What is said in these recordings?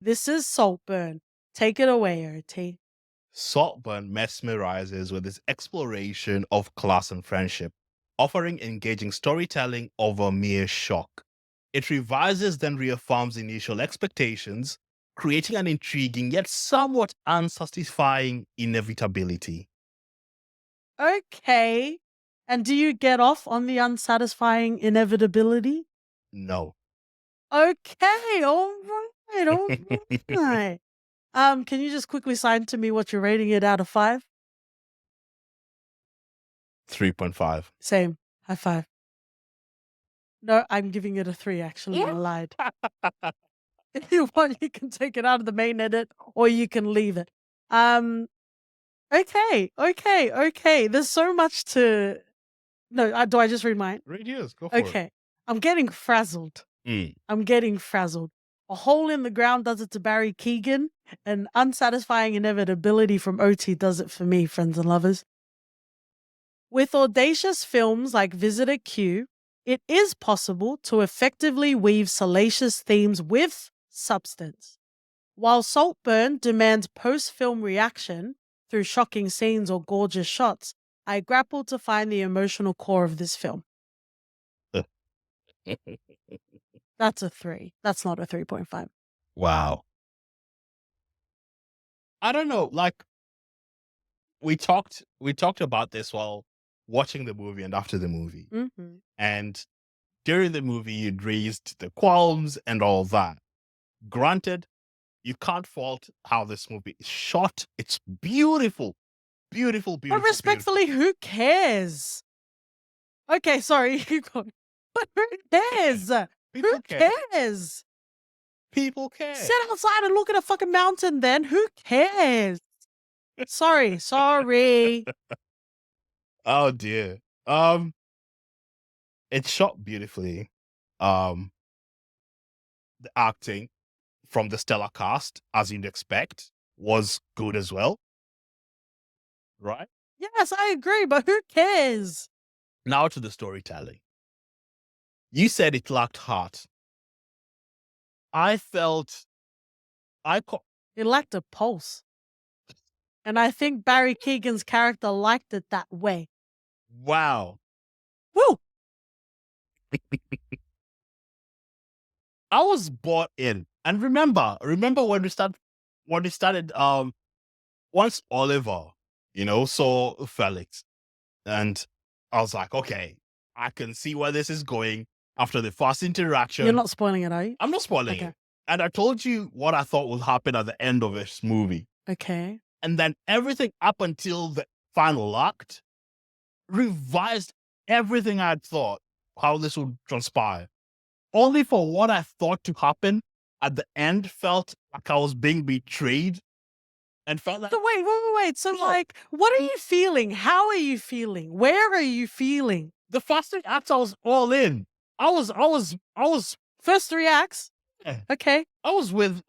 This is Saltburn. Take it away, OT. Saltburn mesmerizes with its exploration of class and friendship, offering engaging storytelling over mere shock. It revises then reaffirms initial expectations, creating an intriguing yet somewhat unsatisfying inevitability. Okay. And do you get off on the unsatisfying inevitability? No. Okay, all right, all right. Can you just quickly sign to me what you're rating it out of 5? 3.5. Same. High five. No, I'm giving it a 3, actually. I lied. If you want, you can take it out of the main edit or you can leave it. Okay. There's so much to. No, do I just read mine? Read yours. Go for it. Okay. I'm getting frazzled. Mm. I'm getting frazzled. A hole in the ground does it to Barry Keegan. An unsatisfying inevitability from OT does it for me, friends and lovers. With audacious films like Visitor Q, it is possible to effectively weave salacious themes with substance. While Saltburn demands post-film reaction through shocking scenes or gorgeous shots, I grappled to find the emotional core of this film. That's a 3. That's not a 3.5. Wow. I don't know. Like we talked about this while watching the movie and after the movie. Mm-hmm. And during the movie, you'd raised the qualms and all that. Granted, you can't fault how this movie is shot. It's beautiful. Beautiful. But respectfully, who cares? Okay, sorry, keep going. But who cares? Who cares? People care. Sit outside and look at a fucking mountain then. Who cares? Sorry. Oh dear. It's shot beautifully. The acting from the stellar cast, as you'd expect, was good as well. Right? Yes, I agree, but who cares? Now to the storytelling. You said it lacked heart. I felt It lacked a pulse. And I think Barry Keegan's character liked it that way. wow. Woo! I was bought in. And remember when we started once Oliver, saw Felix, and I was like, okay, I can see where this is going after the first interaction. You're not spoiling it, are you? I'm not spoiling Okay. it. And I told you what I thought would happen at the end of this movie. Okay. And then everything up until the final act revised everything I had thought how this would transpire. Only for what I thought to happen at the end felt like I was being betrayed and felt like So wait. So like, what are you feeling? How are you feeling? Where are you feeling? the first thing act I was all in. I was First 3 acts. Yeah. Okay. I was with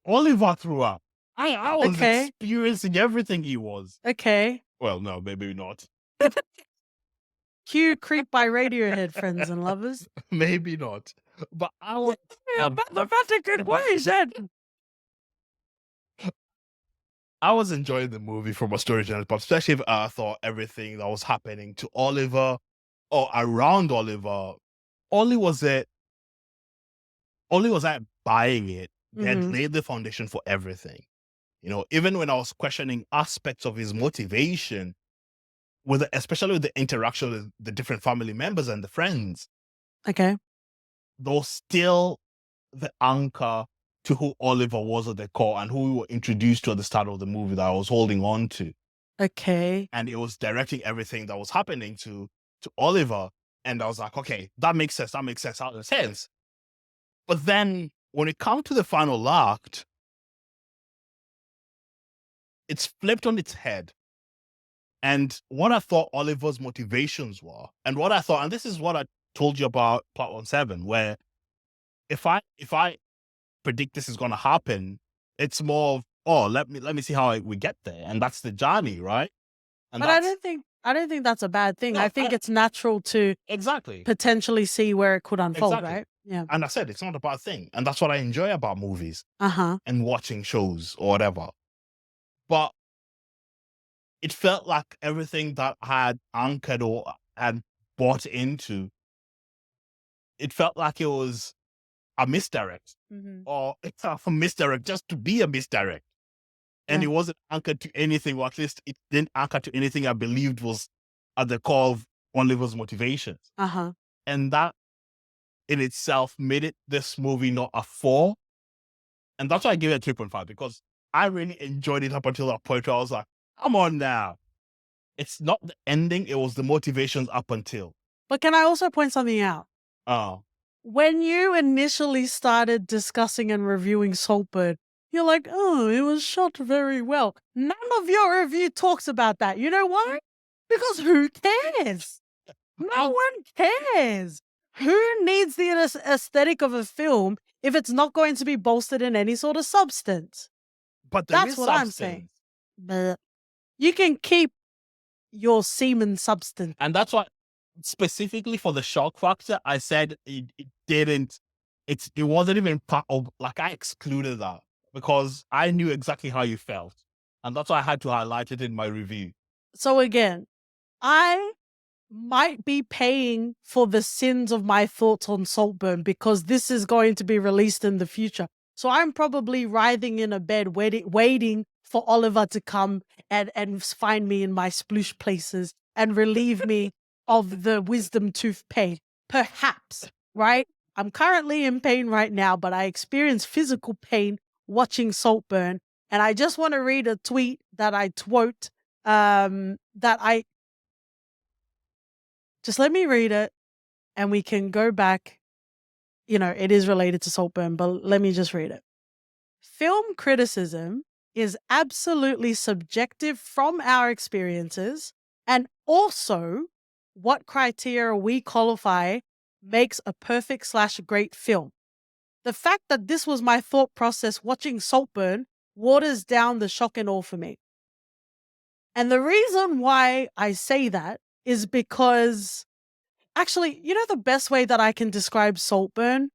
Oliver throughout. I was Okay. experiencing everything he was. Okay. Well, no, maybe not. Cue Creep by Radiohead, friends and lovers. Maybe not. But I was mathematic equation. I was enjoying the movie from a storytelling, but especially if I thought everything that was happening to Oliver or around Oliver, only was I buying it that Mhm. laid the foundation for everything. Even when I was questioning aspects of his motivation, especially with the interaction with the different family members and the friends, Okay. there was still the anchor to who Oliver was at the core and who we were introduced to at the start of the movie that I was holding on to. Okay. And it was directing everything that was happening to Oliver. And I was like, okay, that makes sense. That makes sense. But then when it comes to the final act, it's flipped on its head. And what I thought Oliver's motivations were, and this is what I told you about Part 1-7, where if I predict this is going to happen, it's more of, oh, let me see how we get there, and that's the journey, right? And But I don't think that's a bad thing. No, I think it's natural to exactly potentially see where it could unfold, exactly. right? Yeah. And I said it's not a bad thing. And that's what I enjoy about movies Uh-huh. and watching shows or whatever. But it felt like everything that I had anchored or had bought into, it felt like it was a misdirect, Mm-hmm. or it's a misdirect just to be a misdirect. And Yeah. it wasn't anchored to anything, or at least it didn't anchor to anything I believed was at the core of Oliver's motivations. Uh-huh. And that in itself made it this movie not a 4. And that's why I gave it a 3.5, because I really enjoyed it up until that point where I was like, come on now. It's not the ending, it was the motivations up until. But can I also point something out? Oh. When you initially started discussing and reviewing Saltburn, you're like, oh, it was shot very well. None of your review talks about that. You know why? Because who cares? No one cares. Who needs the aesthetic of a film if it's not going to be bolstered in any sort of substance? But there That's is what I'm substance. saying. But you can keep your semen substance. And that's why, specifically for the shock factor, I said it wasn't even part of, like, I excluded that because I knew exactly how you felt. And that's why I had to highlight it in my review. So again, I might be paying for the sins of my thoughts on Saltburn because this is going to be released in the future. So I'm probably writhing in a bed waiting for Oliver to come and find me in my sploosh places and relieve me of the wisdom tooth pain. Perhaps, right? I'm currently in pain right now, but I experience physical pain watching Saltburn. And I just want to read a tweet that I twote, that I just let me read it and we can go back. You know, it is related to Saltburn, but let me just read it. Film criticism is absolutely subjective from our experiences, and also what criteria we qualify makes a perfect/great film. The fact that this was my thought process watching Saltburn waters down the shock and awe for me. And the reason why I say that is because, actually, you know the best way that I can describe Saltburn?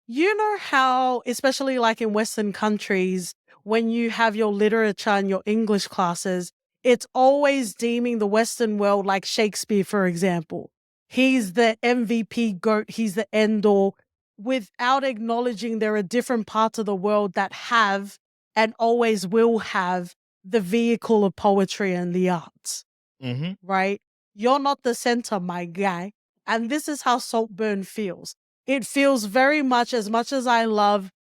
You know how, especially like in Western countries, when you have your literature and your English classes, it's always deeming the Western world like Shakespeare, for example. He's the MVP goat, he's the end all, without acknowledging there are different parts of the world that have and always will have the vehicle of poetry and the arts. Mm-hmm. Right? You're not the center, my guy. And this is how Saltburn feels. It feels very much as I love,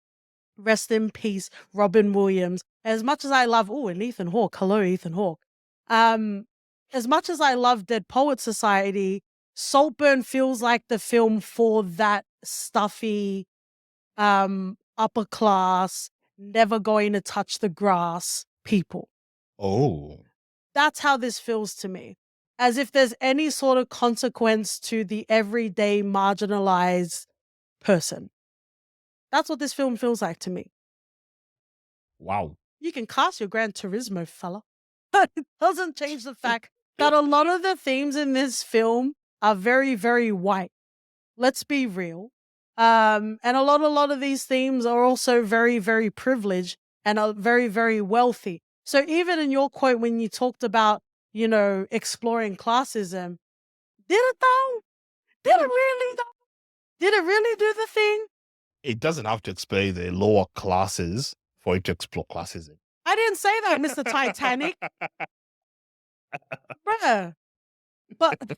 rest in peace, Robin Williams, as much as I love, and Ethan Hawke, hello, Ethan Hawke. As much as I love Dead Poets Society, Saltburn feels like the film for that stuffy, upper class, never going to touch the grass people. Oh. That's how this feels to me. As if there's any sort of consequence to the everyday marginalized person. That's what this film feels like to me. Wow. You can cast your Gran Turismo, fella. But it doesn't change the fact that a lot of the themes in this film are very, very white. Let's be real. And a lot of these themes are also very, very privileged and are very, very wealthy. So even in your quote, when you talked about, exploring classism, did it though? Did it really though? Did it really do the thing? It doesn't have to explain the lower classes for it to explore classism. I didn't say that, Mr. Titanic. Bruh. But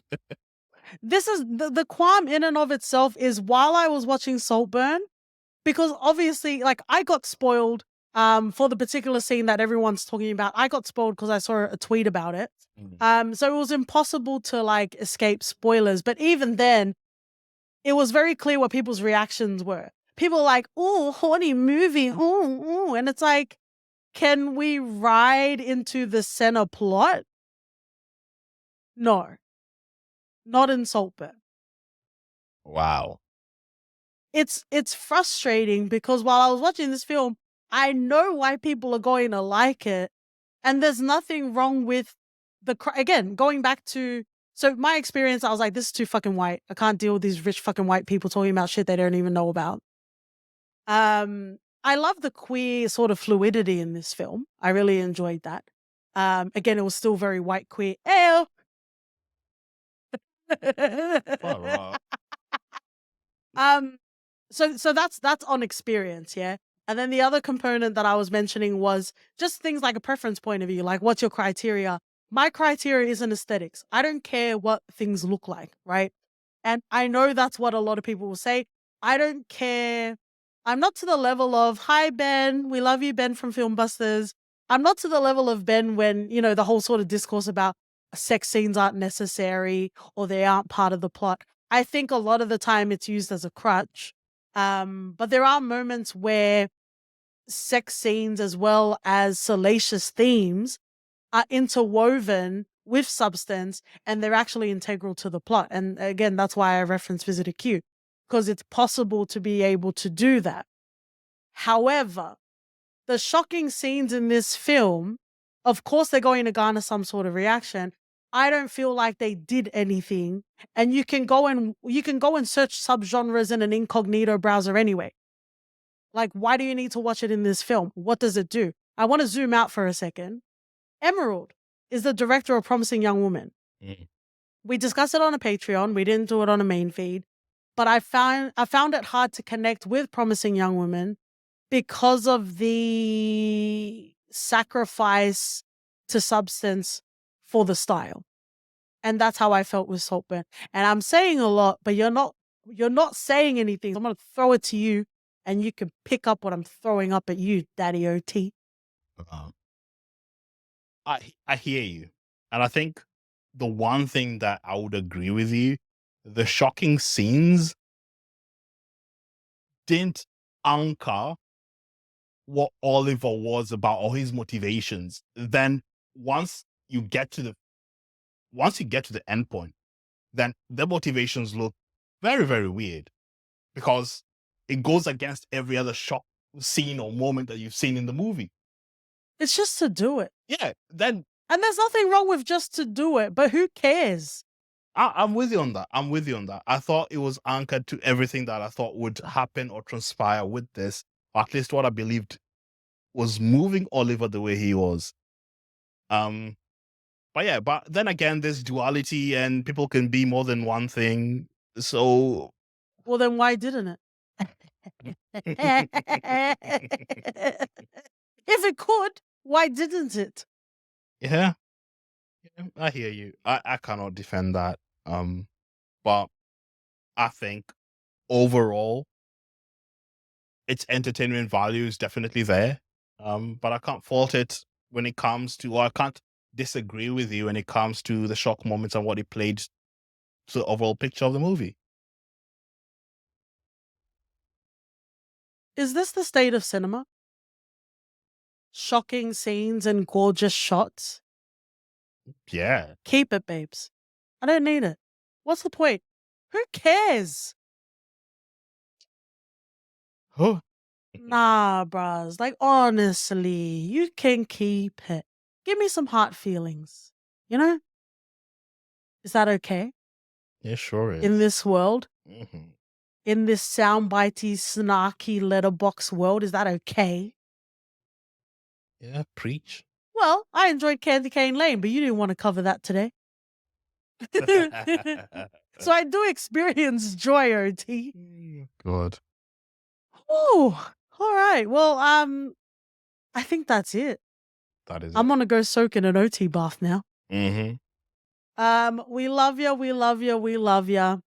this is the qualm in and of itself is, while I was watching Saltburn, because obviously, like, I got spoiled for the particular scene that everyone's talking about. I got spoiled because I saw a tweet about it. So it was impossible to like escape spoilers. But even then, it was very clear what people's reactions were. People were like, "Oh, horny movie, ooh," and it's like, can we ride into the center plot? No, not in Saltburn. Wow. It's frustrating because while I was watching this film, I know why people are going to like it, and there's nothing wrong with again, going back to So my experience, I was like, this is too fucking white. I can't deal with these rich fucking white people talking about shit they don't even know about. I love the queer sort of fluidity in this film. I really enjoyed that. Again, it was still very white queer. Ew. Far out. So that's on experience, yeah. And then the other component that I was mentioning was just things like a preference point of view, like what's your criteria? My criteria isn't aesthetics. I don't care what things look like, right? And I know that's what a lot of people will say. I don't care. I'm not to the level of, hi, Ben, we love you, Ben from Filmbusters. I'm not to the level of Ben when, the whole sort of discourse about sex scenes aren't necessary or they aren't part of the plot. I think a lot of the time it's used as a crutch. But there are moments where sex scenes as well as salacious themes are interwoven with substance and they're actually integral to the plot. And again, that's why I reference Visitor Q, because it's possible to be able to do that. However, the shocking scenes in this film, of course, they're going to garner some sort of reaction. I don't feel like they did anything. And you can go and search subgenres in an incognito browser anyway. Like, why do you need to watch it in this film? What does it do? I want to zoom out for a second. Emerald is the director of Promising Young Woman. Mm. We discussed it on a Patreon. We didn't do it on a main feed. But I found it hard to connect with Promising Young Woman because of the sacrifice to substance for the style. And that's how I felt with Saltburn. And I'm saying a lot, but you're not saying anything. I'm going to throw it to you and you can pick up what I'm throwing up at you, Daddy OT. I hear you. And I think the one thing that I would agree with you, the shocking scenes didn't anchor what Oliver was about or his motivations. Then once you get to the end point, then the motivations look very, very weird because it goes against every other shock scene or moment that you've seen in the movie. It's just to do it. Yeah, then. And there's nothing wrong with just to do it, but who cares? I'm with you on that. I thought it was anchored to everything that I thought would happen or transpire with this, or at least what I believed was moving Oliver the way he was. But then again, there's duality and people can be more than one thing. So. Well, then why didn't it? If it could, why didn't it? Yeah, I hear you. I cannot defend that. But I think overall, its entertainment value is definitely there. But I can't fault it when it comes to, or I can't disagree with you when it comes to the shock moments and what it played to the overall picture of the movie. Is this the state of cinema? Shocking scenes and gorgeous shots? Yeah. Keep it, babes. I don't need it. What's the point? Who cares? Oh. Nah, bros. Like, honestly, you can keep it. Give me some heart feelings. You know? Is that okay? It sure is. In this world? Mm-hmm. In this soundbitey, snarky letterbox world? Is that okay? Yeah, preach. Well, I enjoyed Candy Cane Lane, but you didn't want to cover that today. So I do experience joy, OT. God. Oh, all right. Well, I think that's it. That is I'm gonna go soak in an OT bath now. Mm-hmm. We love you. We love you. We love you.